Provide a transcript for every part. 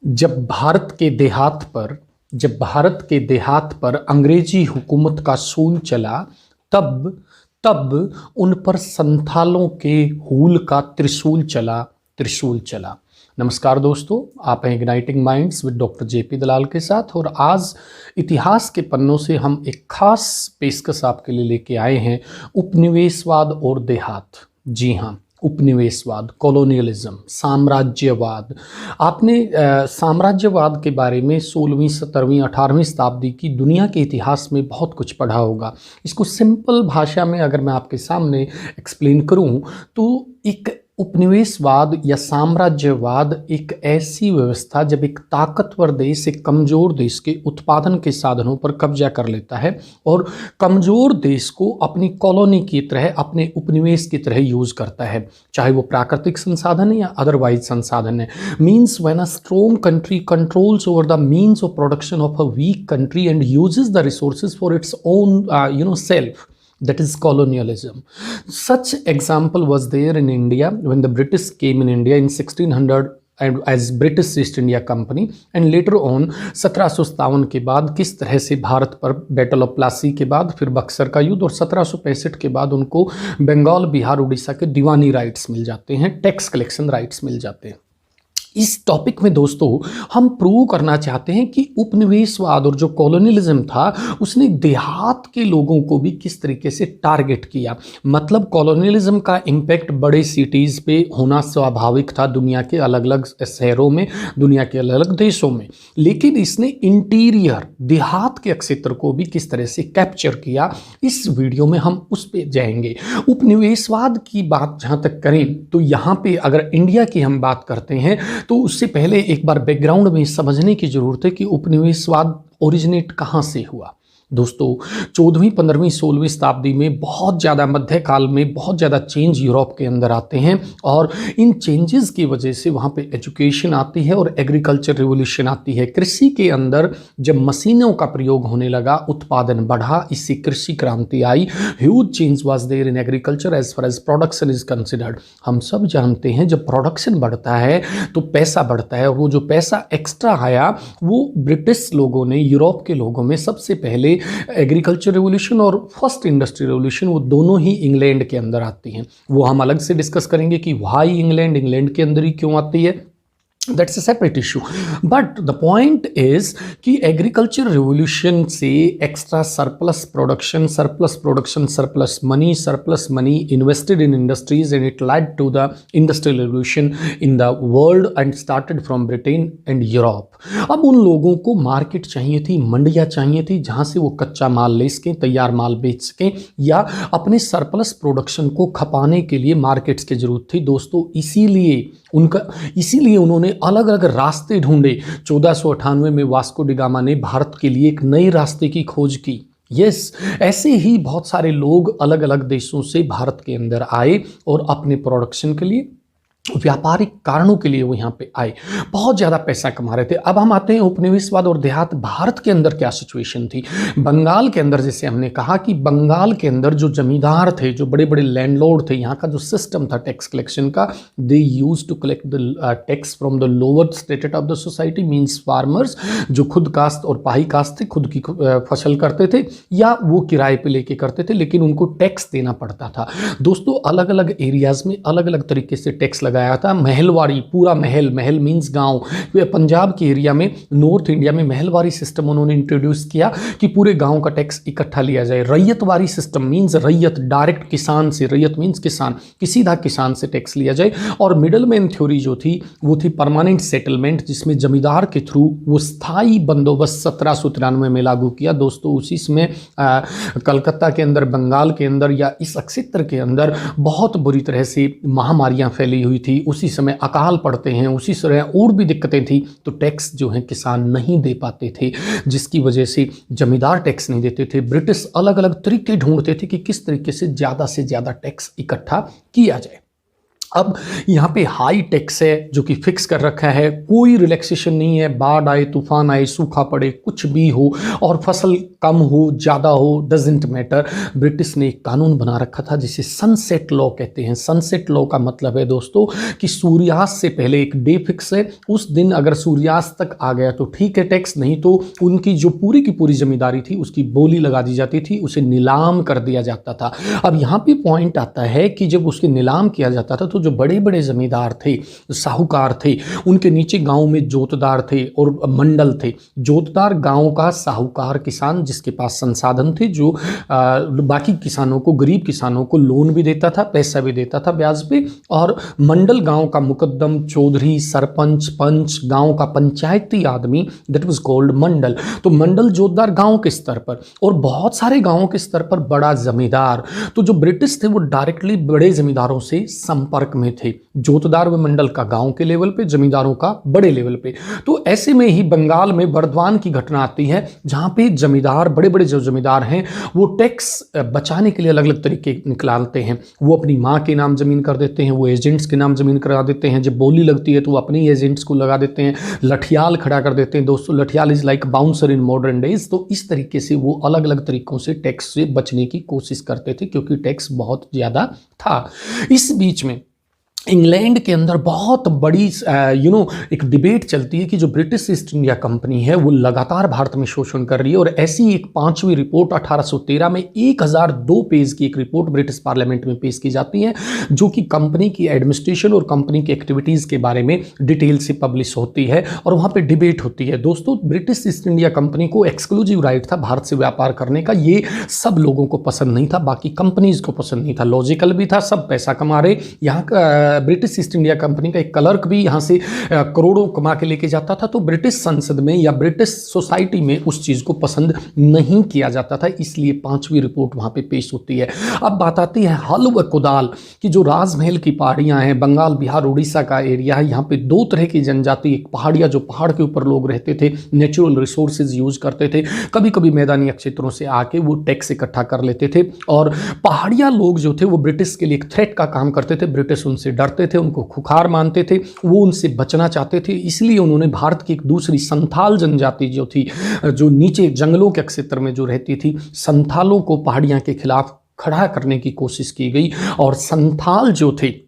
जब भारत के देहात पर अंग्रेजी हुकूमत का सूल चला, तब तब उन पर संथालों के हूल का त्रिशूल चला। नमस्कार दोस्तों, आप हैं igniting minds with doctor JP Dalal के साथ। और आज इतिहास के पन्नों से हम एक खास पेशकश आपके लिए लेके आए हैं, उपनिवेशवाद और देहात। जी हाँ, उपनिवेशवाद, कॉलोनियलिज्म, साम्राज्यवाद। आपने साम्राज्यवाद के बारे में 16वीं, 17वीं, 18वीं शताब्दी की दुनिया के इतिहास में बहुत कुछ पढ़ा होगा। इसको सिंपल भाषा में अगर मैं आपके सामने एक्सप्लेन करूं तो एक उपनिवेशवाद या साम्राज्यवाद एक ऐसी व्यवस्था जब एक ताकतवर देश एक कमज़ोर देश के उत्पादन के साधनों पर कब्जा कर लेता है और कमज़ोर देश को अपनी कॉलोनी की तरह, अपने उपनिवेश की तरह यूज़ करता है, चाहे वो प्राकृतिक संसाधन है या अदरवाइज संसाधन है। Means when a strong country controls over the means of production of a week country and uses the resources for its own self. That is colonialism. Such example was there in India when the British came in India in 1600 and as British East India Company, and later on 1757 के बाद किस तरह से भारत पर battle of Plassey के बाद फिर बक्सर का युद्ध और 1765 के बाद उनको बंगाल, बिहार, उड़ीसा के दीवानी राइट्स मिल जाते हैं, टैक्स कलेक्शन राइट्स मिल जाते हैं। इस टॉपिक में दोस्तों हम प्रूव करना चाहते हैं कि उपनिवेशवाद और जो कॉलोनियलिज्म था उसने देहात के लोगों को भी किस तरीके से टारगेट किया। मतलब कॉलोनियलिज्म का इम्पैक्ट बड़े सिटीज़ पे होना स्वाभाविक था, दुनिया के अलग अलग शहरों में, दुनिया के अलग अलग देशों में, लेकिन इसने इंटीरियर देहात के क्षेत्र को भी किस तरह से कैप्चर किया, इस वीडियो में हम उस पर जाएंगे। उपनिवेशवाद की बात जहाँ तक करें तो यहाँ पे अगर इंडिया की हम बात करते हैं तो उससे पहले एक बार बैकग्राउंड में समझने की जरूरत है कि उपनिवेशवाद ओरिजिनेट कहाँ से हुआ। दोस्तों 14वीं, 15वीं, 16वीं शताब्दी में बहुत ज़्यादा, मध्यकाल में बहुत ज़्यादा चेंज यूरोप के अंदर आते हैं और इन चेंजेस की वजह से वहाँ पे एजुकेशन आती है और एग्रीकल्चर रिवोल्यूशन आती है। कृषि के अंदर जब मशीनों का प्रयोग होने लगा, उत्पादन बढ़ा, इससे कृषि क्रांति आई। Huge change was there in agriculture as far as production is considered. हम सब जानते हैं जब प्रोडक्शन बढ़ता है तो पैसा बढ़ता है, और वो जो पैसा एक्स्ट्रा आया वो ब्रिटिश लोगों ने, यूरोप के लोगों में सबसे पहले एग्रीकल्चर रेवोल्यूशन और फर्स्ट इंडस्ट्री रेवोल्यूशन, वो दोनों ही इंग्लैंड के अंदर आती हैं। वो हम अलग से डिस्कस करेंगे कि वाई इंग्लैंड के अंदर ही क्यों आती है, that's a separate issue. But the point is कि एग्रीकल्चर रिवोल्यूशन से extra surplus production, surplus money invested in industries and it led to the industrial revolution in the world and started from Britain and Europe. अब उन लोगों को market चाहिए थी, मंडियाँ चाहिए थी जहाँ से वो कच्चा माल ले सकें, तैयार माल बेच सकें, या अपने सरप्लस प्रोडक्शन को खपाने के लिए मार्केट्स की जरूरत थी। दोस्तों इसीलिए उन्होंने अलग अलग रास्ते ढूंढे। 1498 में वास्को डी गामा ने भारत के लिए एक नए रास्ते की खोज की। ऐसे ही बहुत सारे लोग अलग अलग देशों से भारत के अंदर आए और अपने प्रोडक्शन के लिए, व्यापारिक कारणों के लिए वो यहाँ पे आए, बहुत ज़्यादा पैसा कमा रहे थे। अब हम आते हैं उपनिवेशवाद और देहात। भारत के अंदर क्या सिचुएशन थी? बंगाल के अंदर, जैसे हमने कहा कि बंगाल के अंदर जो जमींदार थे, जो बड़े बड़े लैंडलॉर्ड थे, यहाँ का जो सिस्टम था टैक्स कलेक्शन का, they use to collect the tax from the lower status of the society, means farmers, जो खुद काश्त और पाही काश्त थे, खुद की फसल करते थे या वो किराए पे लेके करते थे, लेकिन उनको टैक्स देना पड़ता था। दोस्तों अलग अलग एरियाज में अलग अलग तरीके से टैक्स लगाया था। महलवारी, पूरा महल मीन्स गांव। पंजाब के एरिया में, नॉर्थ इंडिया में महलवारी सिस्टम उन्होंने इंट्रोड्यूस किया कि पूरे गांव का टैक्स इकट्ठा लिया जाए। रैयतवारी सिस्टम मीन्स रैयत, डायरेक्ट किसान से, रैयत मीन्स किसान, कि सीधा किसान से टैक्स लिया जाए। और मिडलमैन थ्योरी जो थी वो थी परमानेंट सेटलमेंट, जिसमें जमींदार के थ्रू वो स्थायी बंदोबस्त 1793 में लागू किया। दोस्तों उसी समय कलकत्ता के अंदर, बंगाल के अंदर या इस क्षेत्र के अंदर बहुत बुरी तरह से महामारियां फैली हुई थी। उसी समय अकाल पड़ते हैं, उसी तरह और भी दिक्कतें थी, तो टैक्स जो है किसान नहीं दे पाते थे, जिसकी वजह से जमींदार टैक्स नहीं देते थे। ब्रिटिश अलग अलग तरीके ढूंढते थे कि किस तरीके से ज़्यादा टैक्स इकट्ठा किया जाए। अब यहाँ पे हाई टैक्स है जो कि फिक्स कर रखा है, कोई रिलैक्सेशन नहीं है, बाढ़ आए, तूफान आए, सूखा पड़े, कुछ भी हो और फसल कम हो ज़्यादा हो, डजेंट मैटर। ब्रिटिश ने एक कानून बना रखा था जिसे सनसेट लॉ कहते हैं। सनसेट लॉ का मतलब है दोस्तों कि सूर्यास्त से पहले एक डे फिक्स है, उस दिन अगर सूर्यास्त तक आ गया तो ठीक है टैक्स, नहीं तो उनकी जो पूरी की पूरी जमींदारी थी उसकी बोली लगा दी जाती थी, उसे नीलाम कर दिया जाता था। अब यहाँ पे पॉइंट आता है कि जब उसके नीलाम किया जाता था तो जो बड़े बड़े जमींदार थे, साहूकार थे, उनके नीचे गांव में जोतदार थे और मंडल थे। जोतदार गांव का, साहूकार किसान जिसके पास संसाधन थे, जो बाकी किसानों को, गरीब किसानों को लोन भी देता था, पैसा भी देता था ब्याज पे। और मंडल गांव का मुकद्दम, चौधरी, सरपंच, पंच, गांव का पंचायती आदमी, दैट वाज कॉल्ड मंडल। तो मंडल जोतदार गांव के स्तर पर, और बहुत सारे गांवों के स्तर पर बड़ा जमींदार। तो जो ब्रिटिश थे वो डायरेक्टली बड़े जमींदारों से संपर्क में थे, जोतदार व मंडल का गांव के लेवल पे, जमींदारों का बड़े लेवल पे। तो ऐसे में ही बंगाल में बर्दवान की घटना आती है जहां पे जमींदार, बड़े बड़े जो जमींदार हैं, वो टैक्स बचाने के लिए अलग अलग तरीके निकालते हैं। वो अपनी माँ के नाम जमीन कर देते हैं, वो एजेंट्स के नाम जमीन करा देते हैं, जब बोली लगती है तो वो अपने एजेंट्स को लगा देते हैं, लठियाल खड़ा कर देते हैं। दोस्तों लठियाल is like bouncer in modern days. तो इस तरीके से वो अलग अलग तरीकों से टैक्स से बचने की कोशिश करते थे क्योंकि टैक्स बहुत ज़्यादा था। इस बीच में इंग्लैंड के अंदर बहुत बड़ी एक डिबेट चलती है कि जो ब्रिटिश ईस्ट इंडिया कंपनी है वो लगातार भारत में शोषण कर रही है। और ऐसी एक 5वीं रिपोर्ट 1813 में 1002 पेज की एक रिपोर्ट ब्रिटिश पार्लियामेंट में पेश की जाती है, जो कि कंपनी की एडमिनिस्ट्रेशन और कंपनी की एक्टिविटीज़ के बारे में डिटेल से पब्लिश होती है और वहाँ पर डिबेट होती है। दोस्तों ब्रिटिश ईस्ट इंडिया कंपनी को एक्सक्लूसिव राइट था भारत से व्यापार करने का, ये सब लोगों को पसंद नहीं था, बाकी कंपनीज को पसंद नहीं था। लॉजिकल भी था, सब पैसा कमा रहे। यहाँ का ब्रिटिश ईस्ट इंडिया कंपनी का एक क्लर्क भी यहाँ से करोड़ों कमा के लेके जाता था। तो ब्रिटिश संसद में या ब्रिटिश सोसाइटी में उस चीज़ को पसंद नहीं किया जाता था, इसलिए 5वीं रिपोर्ट वहाँ पे पेश होती है। अब बात आती है हल व कुदाल की। जो राजमहल की पहाड़ियाँ हैं, बंगाल, बिहार, उड़ीसा का एरिया है, यहाँ पे 2 तरह की जनजाति, एक पहाड़िया जो पहाड़ के ऊपर लोग रहते थे, नेचुरल रिसोर्सेज यूज करते थे, कभी कभी मैदानी क्षेत्रों से आके वो टैक्स इकट्ठा कर लेते थे। और पहाड़िया लोग जो थे वो ब्रिटिश के लिए एक थ्रेट का काम करते थे, ब्रिटिश उनसे डरते थे, उनको खुखार मानते थे, वो उनसे बचना चाहते थे। इसलिए उन्होंने भारत की एक दूसरी संथाल जनजाति जो थी, जो नीचे जंगलों के क्षेत्र में जो रहती थी, संथालों को पहाड़ियाँ के खिलाफ खड़ा करने की कोशिश की गई। और संथाल जो थे,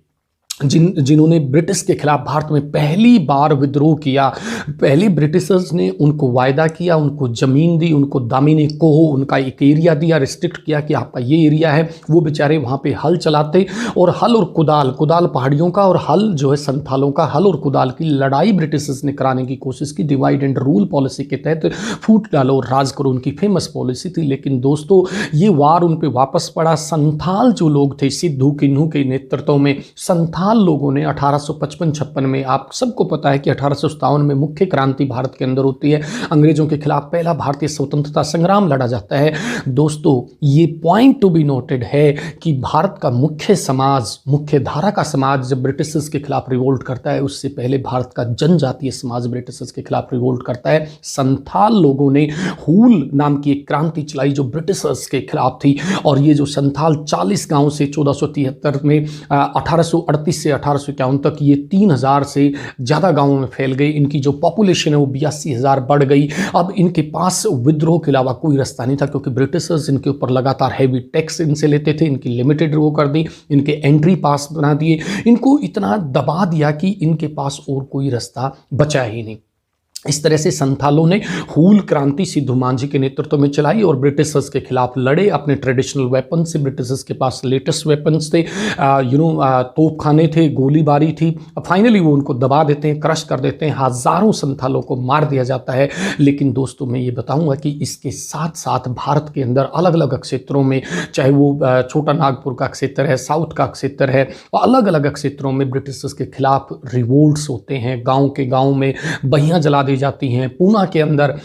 जिन्होंने ब्रिटिश के खिलाफ भारत में पहली बार विद्रोह किया, पहले ब्रिटिशर्स ने उनको वायदा किया, उनको ज़मीन दी, उनको दामिनी कोह, उनका एक एरिया दिया, रिस्ट्रिक्ट किया कि आपका ये एरिया है। वो बेचारे वहाँ पे हल चलाते और हल और कुदाल, कुदाल पहाड़ियों का और हल जो है संथालों का, हल और कुदाल की लड़ाई ब्रिटिशर्स ने कराने की कोशिश की। डिवाइड एंड रूल पॉलिसी के तहत फूट डालो और राज करो उनकी फेमस पॉलिसी थी। लेकिन दोस्तों ये वार उन पर वापस पड़ा। संथाल जो लोग थे, सिद्धू किन्हू के नेतृत्व में संथाल लोगों ने 1855-56 में, आप सबको पता है कि 1857 में मुख्य क्रांति भारत के अंदर होती है, अंग्रेजों के खिलाफ पहला भारतीय स्वतंत्रता संग्राम लड़ा जाता है। दोस्तों ये पॉइंट टू बी नोटेड है कि भारत का मुख्य समाज, मुख्य धारा का समाज जब ब्रिटिशर्स के खिलाफ रिवोल्ट करता है, उससे पहले भारत का जनजातीय समाज ब्रिटिशर्स के खिलाफ रिवोल्ट करता है। संथाल लोगों ने हूल नाम की एक क्रांति चलाई जो ब्रिटिशर्स के खिलाफ थी। और ये जो संथाल 40 गांव से 1473 में 1838 से 1851 तक ये 3000 से ज़्यादा गांवों में फैल गए। इनकी जो पॉपुलेशन है वो 82,000 बढ़ गई। अब इनके पास विद्रोह के अलावा कोई रास्ता नहीं था क्योंकि ब्रिटिशर्स इनके ऊपर लगातार हैवी टैक्स इनसे लेते थे, इनकी लिमिटेड वो कर दी, इनके एंट्री पास बना दिए, इनको इतना दबा दिया कि इनके पास और कोई रास्ता बचा ही नहीं। इस तरह से संथालों ने हूल क्रांति सिद्धू मांझी के नेतृत्व में चलाई और ब्रिटिशर्स के खिलाफ लड़े। अपने ट्रेडिशनल वेपन से, ब्रिटिशर्स के पास लेटेस्ट वेपन्स थे, तोपखाने थे, गोलीबारी थी। फाइनली वो उनको दबा देते हैं, क्रश कर देते हैं, हज़ारों संथालों को मार दिया जाता है। लेकिन दोस्तों मैं ये बताऊंगा कि इसके साथ साथ भारत के अंदर अलग अलग क्षेत्रों में, चाहे वो छोटा नागपुर का क्षेत्र है, साउथ का क्षेत्र है, और अलग अलग क्षेत्रों में ब्रिटिशर्स के खिलाफ रिवोल्ट्स होते हैं। गाँव के गाँव में बहियाँ जला पाई जाती हैं। पूना के अंदर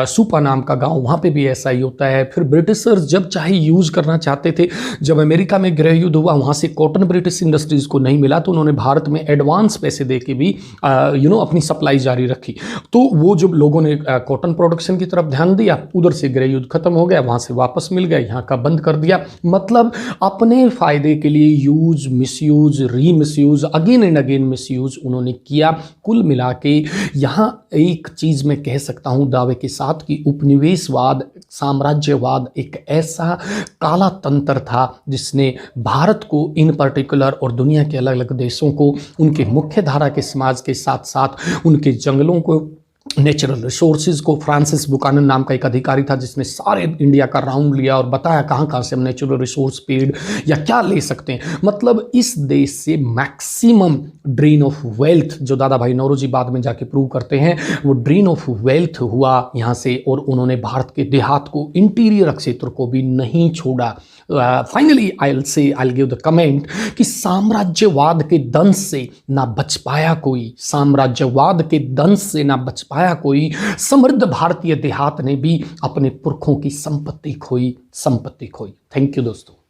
सुपा नाम का गांव, वहाँ पे भी ऐसा ही होता है। फिर ब्रिटिशर्स जब चाहे यूज़ करना चाहते थे, जब अमेरिका में गृह युद्ध हुआ, वहाँ से कॉटन ब्रिटिश इंडस्ट्रीज़ को नहीं मिला, तो उन्होंने भारत में एडवांस पैसे दे के भी अपनी सप्लाई जारी रखी। तो वो जब लोगों ने कॉटन प्रोडक्शन की तरफ ध्यान दिया, उधर से गृह युद्ध खत्म हो गया, वहाँ से वापस मिल गया, यहाँ का बंद कर दिया। मतलब अपने फ़ायदे के लिए use, misuse, remisuse, again and again misuse उन्होंने किया। कुल मिला के यहाँ एक चीज़ मैं कह सकता हूँ दावे के साथ कि उपनिवेशवाद, साम्राज्यवाद एक ऐसा काला तंत्र था जिसने भारत को इन पर्टिकुलर और दुनिया के अलग अलग देशों को उनके मुख्य धारा के समाज के साथ साथ उनके जंगलों को, नेचुरल रिसोर्सेज को, फ्रांसिस बुकानन नाम का एक अधिकारी था जिसने सारे इंडिया का राउंड लिया और बताया कहाँ कहाँ से हम नेचुरल रिसोर्स, पेड़ या क्या ले सकते हैं। मतलब इस देश से मैक्सिमम ड्रेन ऑफ वेल्थ, जो दादा भाई नौरोजी बाद में जाके प्रूव करते हैं, वो ड्रेन ऑफ वेल्थ हुआ यहाँ से। और उन्होंने भारत के देहात को, इंटीरियर क्षेत्र को भी नहीं छोड़ा। Finally I give the comment कि साम्राज्यवाद के दंश से ना बच पाया कोई, साम्राज्यवाद के दंश से ना बच पाया कोई। समृद्ध भारतीय देहात ने भी अपने पुरखों की संपत्ति खोई। थैंक यू दोस्तों।